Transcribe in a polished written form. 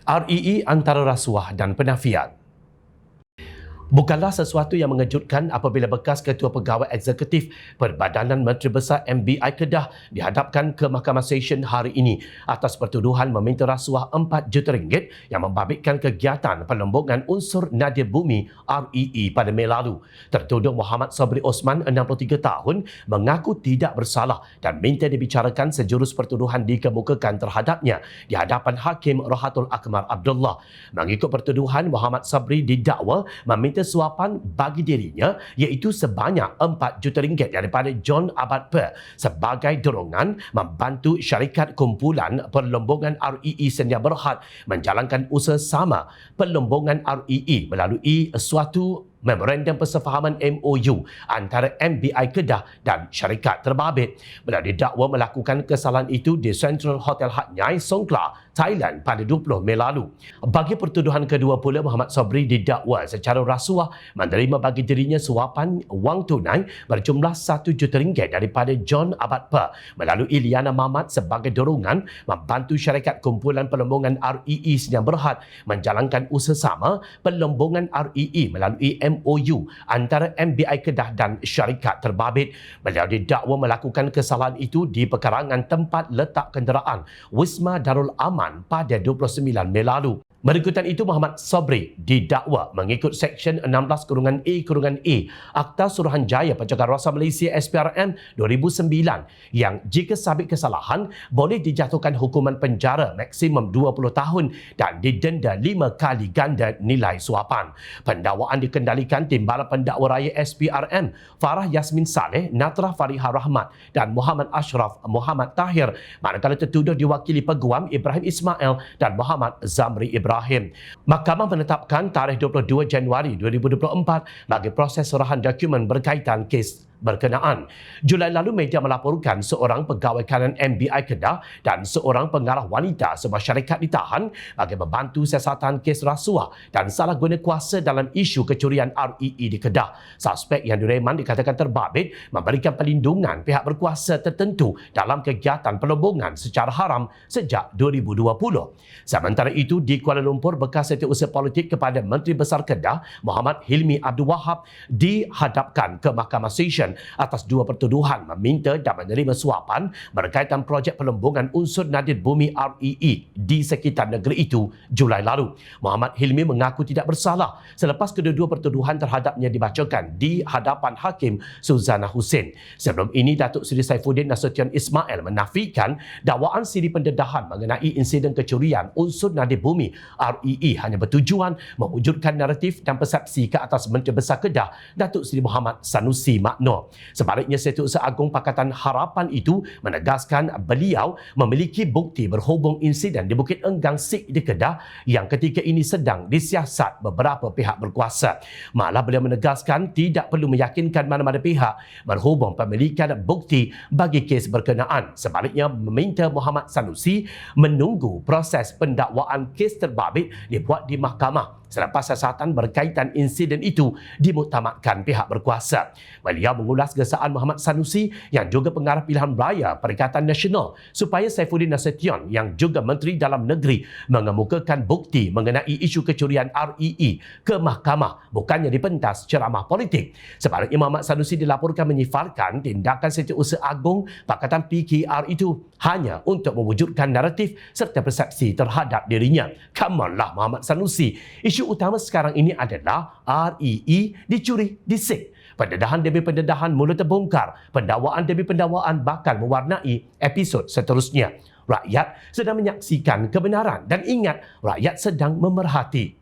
REE antara rasuah dan penafian. Bukanlah sesuatu yang mengejutkan apabila bekas Ketua Pegawai Eksekutif Perbadanan Menteri Besar MBI Kedah dihadapkan ke Mahkamah Session hari ini atas pertuduhan meminta rasuah RM4 juta yang membabitkan kegiatan pelembungan unsur nadir bumi REE pada Mei lalu. Tertuduh Muhammad Sabri Osman, 63 tahun, mengaku tidak bersalah dan minta dibicarakan sejurus pertuduhan dikemukakan terhadapnya di hadapan Hakim Rohatul Akmal Abdullah. Mengikut pertuduhan, Muhammad Sabri didakwa meminta suapan bagi dirinya iaitu sebanyak RM4 juta daripada John Abad Per sebagai dorongan membantu syarikat kumpulan perlombongan REE Sedia Berhad menjalankan usaha sama perlombongan REE melalui suatu Memorandum Persefahaman MOU antara MBI Kedah dan syarikat terbabit. Beliau didakwa melakukan kesalahan itu di Central Hotel Hat Yai, Songkhla, Thailand pada 20 Mei lalu. Bagi pertuduhan kedua pula, Muhammad Sabri didakwa secara rasuah menerima bagi dirinya suapan wang tunai berjumlah RM1 juta daripada John Abad Per melalui Liana Mamat sebagai dorongan membantu syarikat kumpulan perlombongan REE Sedia Berhad menjalankan usaha sama perlombongan REE melalui MOU antara MBI Kedah dan syarikat terbabit. Beliau didakwa melakukan kesalahan itu di pekarangan tempat letak kenderaan Wisma Darul Aman pada 29 Mei lalu. Berikutan itu, Muhammad Sabri didakwa mengikut Seksyen 16-A Akta Suruhanjaya Pencegahan Rasuah Malaysia SPRM 2009 yang jika sabit kesalahan boleh dijatuhkan hukuman penjara maksimum 20 tahun dan didenda 5 kali ganda nilai suapan. Pendakwaan dikendalikan Timbalan Pendakwa Raya SPRM Farah Yasmin Saleh, Natrah Fariha Rahmat dan Muhammad Ashraf Muhammad Tahir, manakala tertuduh diwakili Peguam Ibrahim Ismail dan Muhammad Zamri Ibrahim. Mahkamah menetapkan tarikh 22 Januari 2024 bagi proses serahan dokumen berkaitan kes berkenaan. Julai lalu, media melaporkan seorang pegawai kanan MBI Kedah dan seorang pengarah wanita sebuah syarikat ditahan bagi membantu siasatan kes rasuah dan salah guna kuasa dalam isu kecurian REE di Kedah. Suspek yang direman dikatakan terbabit memberikan perlindungan pihak berkuasa tertentu dalam kegiatan perlombongan secara haram sejak 2020. Sementara itu, di Kuala Lumpur, bekas setiausaha politik kepada Menteri Besar Kedah Muhammad Hilmi Abdul Wahab dihadapkan ke Mahkamah Session atas dua pertuduhan meminta dan menerima suapan berkaitan projek perlombongan unsur nadir bumi REE di sekitar negeri itu Julai lalu. Muhammad Hilmi mengaku tidak bersalah selepas kedua-dua pertuduhan terhadapnya dibacakan di hadapan Hakim Suzana Hussein. Sebelum ini, Datuk Seri Saifuddin Nasution Ismail menafikan dakwaan siri pendedahan mengenai insiden kecurian unsur nadir bumi REE hanya bertujuan mewujudkan naratif dan persepsi ke atas Menteri Besar Kedah Datuk Seri Muhammad Sanusi Makno. Sebaliknya, Setiausaha Agung Pakatan Harapan itu menegaskan beliau memiliki bukti berhubung insiden di Bukit Enggang Sik di Kedah yang ketika ini sedang disiasat beberapa pihak berkuasa. Malah beliau menegaskan tidak perlu meyakinkan mana-mana pihak berhubung pemilikan bukti bagi kes berkenaan. Sebaliknya, meminta Muhammad Sanusi menunggu proses pendakwaan kes terbabit dibuat di mahkamah selepas siasatan berkaitan insiden itu dimuktamadkan pihak berkuasa. Beliau mengulas gesaan Muhammad Sanusi yang juga pengarah pilihan raya Perikatan Nasional supaya Saifuddin Nasution yang juga Menteri Dalam Negeri mengemukakan bukti mengenai isu kecurian REE ke mahkamah, bukannya dipentas ceramah politik. Sebaliknya, Muhammad Sanusi dilaporkan menyifatkan tindakan Setiausaha Agung Pakatan PKR itu hanya untuk mewujudkan naratif serta persepsi terhadap dirinya. Come on lah Muhammad Sanusi. Isu utama sekarang ini adalah REE dicuri, disik. Pendedahan demi pendedahan mula terbongkar. Pendakwaan demi pendakwaan bakal mewarnai episod seterusnya. Rakyat sedang menyaksikan kebenaran dan ingat, rakyat sedang memerhati.